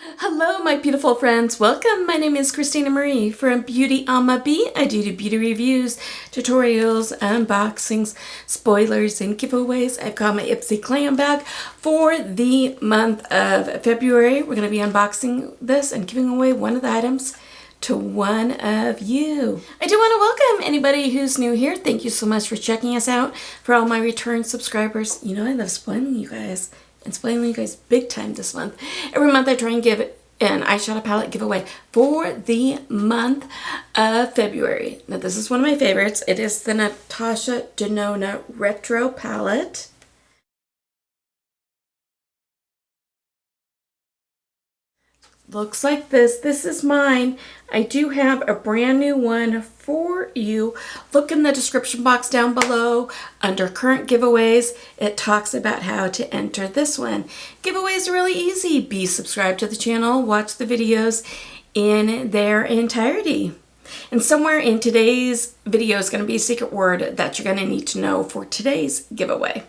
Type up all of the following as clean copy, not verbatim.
Hello, my beautiful friends. Welcome. My name is Christina Marie from BeautyAmaB. I do beauty reviews, tutorials, unboxings, spoilers, and giveaways. I've got my Ipsy Glam bag for the month of February. We're going to be unboxing this and giving away one of the items to one of you. I do want to welcome anybody who's new here. Thank you so much for checking us out. For all my return subscribers, you know I love spoiling you guys. And spoiling you guys big time this month. Every month I try and give an eyeshadow palette giveaway for the month of February. Now this is one of my favorites. It is the Natasha Denona Retro Palette. Looks like this. This is mine. I do have a brand new one for you. Look in the description box down below under current giveaways. It talks about how to enter this one. Giveaways are really easy. Be subscribed to the channel. Watch the videos in their entirety. And somewhere in today's video is going to be a secret word that you're going to need to know for today's giveaway.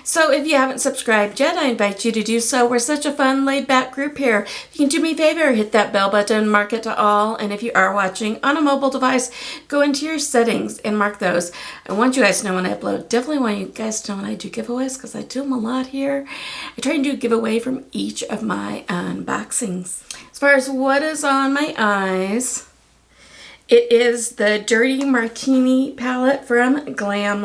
So if you haven't subscribed yet, I invite you to do so. We're such a fun, laid-back group here. If you can do me a favor, hit that bell button, mark it to all, and if you are watching on a mobile device, go into your settings and mark those. I want you guys to know when I upload. Definitely want you guys to know when I do giveaways, because I do them a lot here. I try and do a giveaway from each of my unboxings. As far as what is on my eyes, it is the Dirty Martini palette from Glam.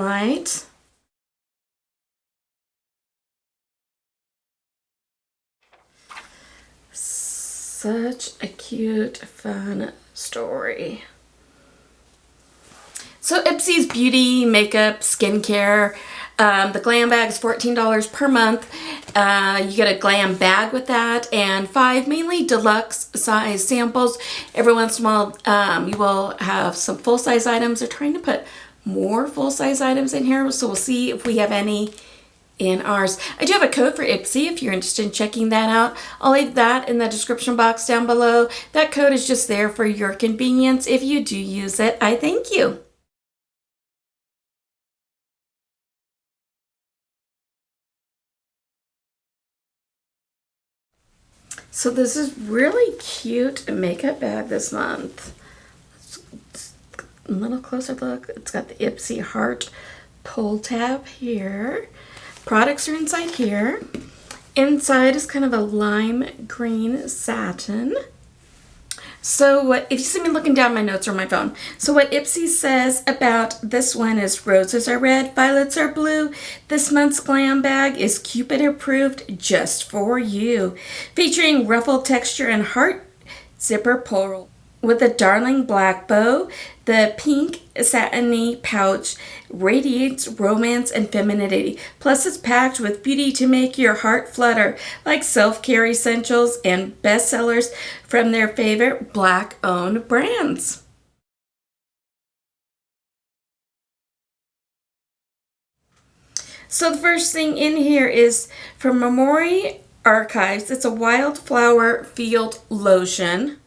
Such a cute, fun story. So Ipsy's beauty, makeup, skincare. The Glam bag is $14 per month. You get a Glam bag with that and 5 mainly deluxe size samples. Every once in a while you will have some full-size items. They're trying to put more full-size items in here, so we'll see if we have any in ours. I do have a code for Ipsy if you're interested in checking that out. I'll leave that in the description box down below. That code is just there for your convenience. If you do use it, I thank you. So this is really cute makeup bag this month. A little closer look. It's got the Ipsy heart pull tab here. Products are inside here. Inside is kind of a lime green satin. So what, if you see me looking down my notes or my phone, so what Ipsy says about this one is roses are red, violets are blue. This month's Glam bag is Cupid approved just for you. Featuring ruffled texture and heart zipper pull with a darling black bow. The pink satiny pouch radiates romance and femininity. Plus it's packed with beauty to make your heart flutter, like self-care essentials and bestsellers from their favorite Black-owned brands. So the first thing in here is from Memory Archives. It's a wildflower field lotion.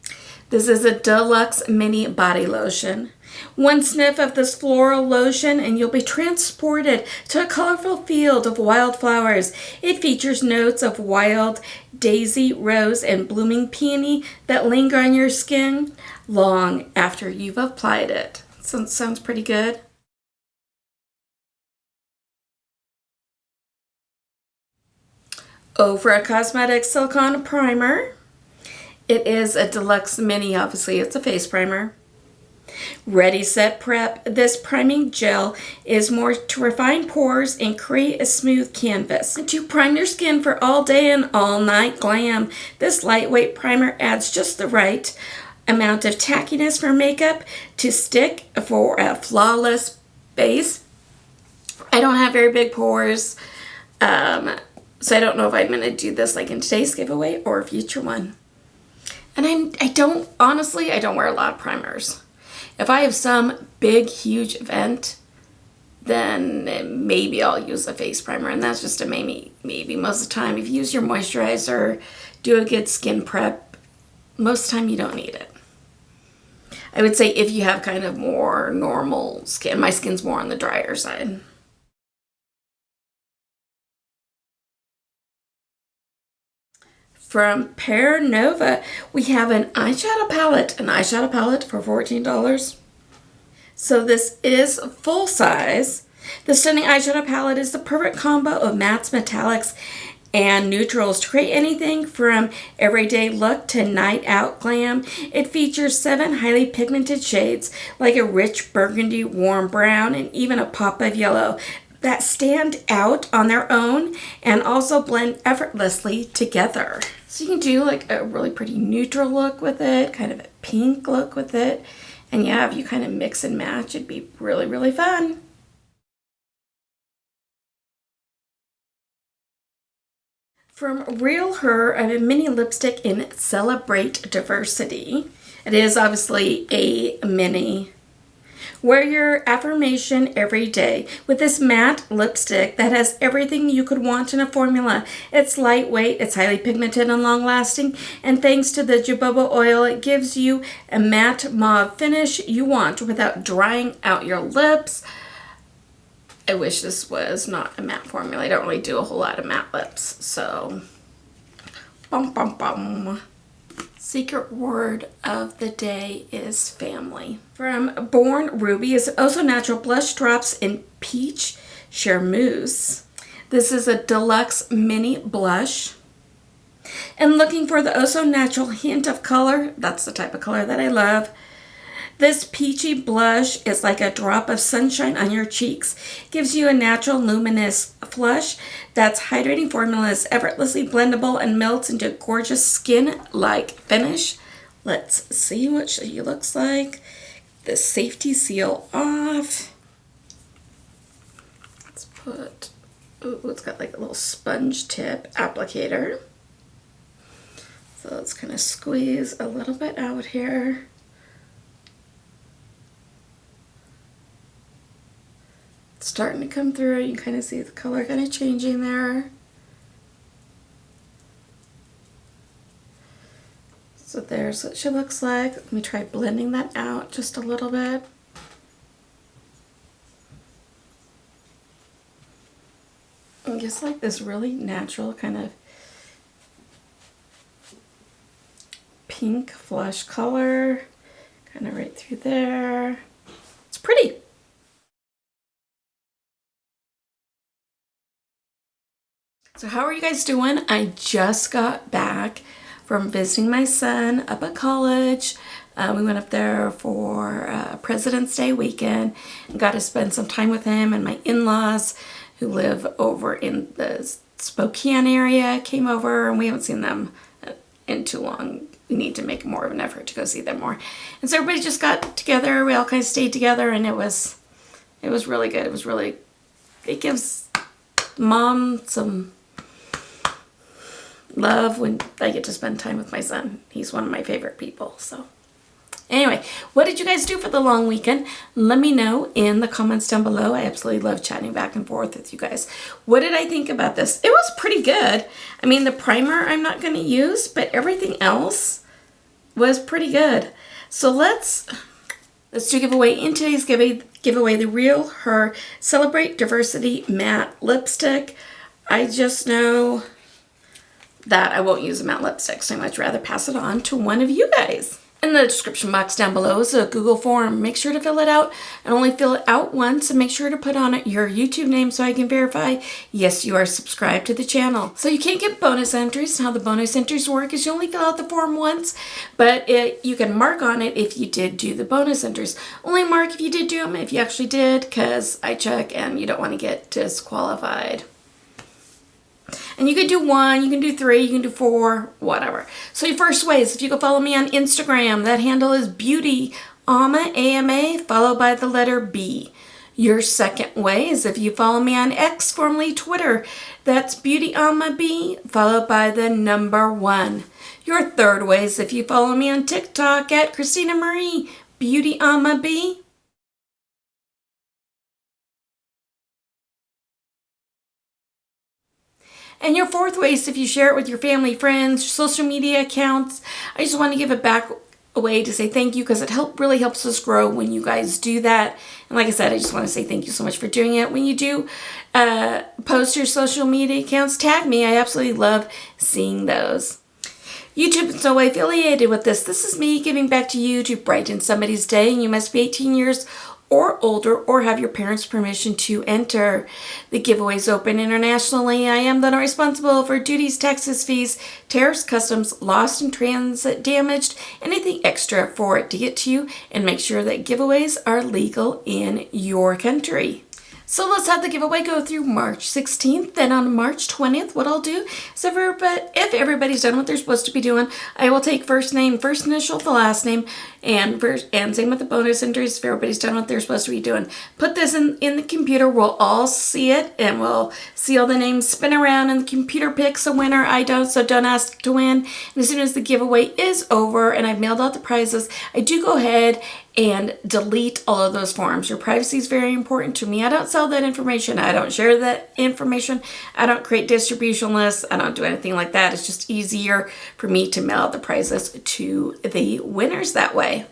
This is a deluxe mini body lotion. One sniff of this floral lotion and you'll be transported to a colorful field of wildflowers. It features notes of wild daisy, rose, and blooming peony that linger on your skin long after you've applied it. Sounds pretty good. Ofra Cosmetics Silicone Primer. It is a deluxe mini, obviously it's a face primer. Ready Set Prep. This priming gel is more to refine pores and create a smooth canvas. To prime your skin for all day and all night glam, this lightweight primer adds just the right amount of tackiness for makeup to stick for a flawless base. I don't have very big pores, so I don't know if I'm going to do this like in today's giveaway or a future one. And I don't wear a lot of primers. If I have some big, huge event, then maybe I'll use a face primer. And that's just a maybe. Most of the time, if you use your moisturizer, do a good skin prep, most of the time you don't need it. I would say if you have kind of more normal skin, my skin's more on the drier side. From Pear Nova, we have an eyeshadow palette for $14. So this is full size. The stunning eyeshadow palette is the perfect combo of mattes, metallics, and neutrals to create anything from everyday look to night out glam. It features 7 highly pigmented shades like a rich burgundy, warm brown, and even a pop of yellow that stand out on their own and also blend effortlessly together. So you can do like a really pretty neutral look with it, kind of a pink look with it. And yeah, if you kind of mix and match, it'd be really, really fun. From Real Her, I have a mini lipstick in Celebrate Diversity. It is obviously a mini. Wear your affirmation every day with this matte lipstick that has everything you could want in a formula. It's lightweight, it's highly pigmented and long-lasting, and thanks to the jojoba oil, it gives you a matte mauve finish you want without drying out your lips. I wish this was not a matte formula. I don't really do a whole lot of matte lips, so bum bum bum. Secret word of the day is family. From Born Ruby is Also Natural Blush Drops in Peach Charmeuse. This is a deluxe mini blush. And looking for the Also Natural hint of color, that's the type of color that I love. This peachy blush is like a drop of sunshine on your cheeks. Gives you a natural luminous flush that's hydrating formula is effortlessly blendable and melts into a gorgeous skin-like finish. Let's see what she looks like. The safety seal off. Let's put, ooh, it's got like a little sponge tip applicator. So let's kind of squeeze a little bit out here. Starting to come through. You can kind of see the color kind of changing there. So there's what she looks like. Let me try blending that out just a little bit. And just like this really natural kind of pink flush color, kind of right through there. It's pretty. So how are you guys doing? I just got back from visiting my son up at college. We went up there for President's Day weekend and got to spend some time with him, and my in-laws who live over in the Spokane area came over, and we haven't seen them in too long. We need to make more of an effort to go see them more. And so everybody just got together. We all kind of stayed together, and it was really good. It gives mom some love when I get to spend time with my son. He's one of my favorite people. So anyway, what did you guys do for the long weekend? Let me know in the comments down below. I absolutely love chatting back and forth with you guys. What did I think about this? It was pretty good. I mean, the primer I'm not going to use, but everything else was pretty good. So let's do a giveaway. In today's giveaway, the Real Her Celebrate Diversity Matte Lipstick. I just know that I won't use a matte lipstick, so I'd much rather pass it on to one of you guys. In the description box down below is a Google form. Make sure to fill it out and only fill it out once, and make sure to put on it your YouTube name so I can verify, yes, you are subscribed to the channel. So you can't get bonus entries. How the bonus entries work is you only fill out the form once, but you can mark on it if you did do the bonus entries. Only mark if you did do them, if you actually did, because I check and you don't want to get disqualified. And you can do 1, you can do 3, you can do 4, whatever. So your first way is if you go follow me on Instagram. That handle is BeautyAmaB, A-M-A, followed by the letter B. Your second way is if you follow me on X, formerly Twitter. That's BeautyAmaB, followed by the number 1. Your third way is if you follow me on TikTok at Christina Marie, BeautyAmaB. And your fourth way is if you share it with your family, friends, social media accounts. I just want to give it back away to say thank you, because it really helps us grow when you guys do that. And like I said, I just want to say thank you so much for doing it. When you do post your social media accounts, tag me. I absolutely love seeing those. YouTube is no way affiliated with this. This is me giving back to you to brighten somebody's day, and you must be 18 years or older or have your parents' permission to enter. The giveaway is open internationally. I am then responsible for duties, taxes, fees, tariffs, customs, lost and transit damaged, anything extra for it to get to you, and make sure that giveaways are legal in your country. So let's have the giveaway go through March 16th. Then on March 20th, what I'll do is if everybody's done what they're supposed to be doing, I will take first name, first initial, the last name, and same with the bonus entries. If everybody's done what they're supposed to be doing, put this in the computer. We'll all see it, and we'll see all the names spin around, and the computer picks a winner. I don't, so don't ask to win. And as soon as the giveaway is over and I've mailed out the prizes, I do go ahead and delete all of those forms. Your privacy is very important to me. I don't sell that information. I don't share that information. I don't create distribution lists. I don't do anything like that. It's just easier for me to mail out the prizes to the winners that way.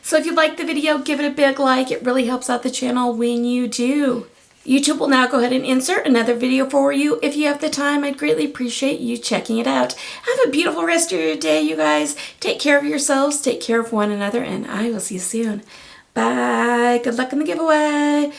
So if you like the video, give it a big like. It really helps out the channel when you do. YouTube will now go ahead and insert another video for you. If you have the time, I'd greatly appreciate you checking it out. Have a beautiful rest of your day, you guys. Take care of yourselves, take care of one another, and I will see you soon. Bye. Good luck in the giveaway.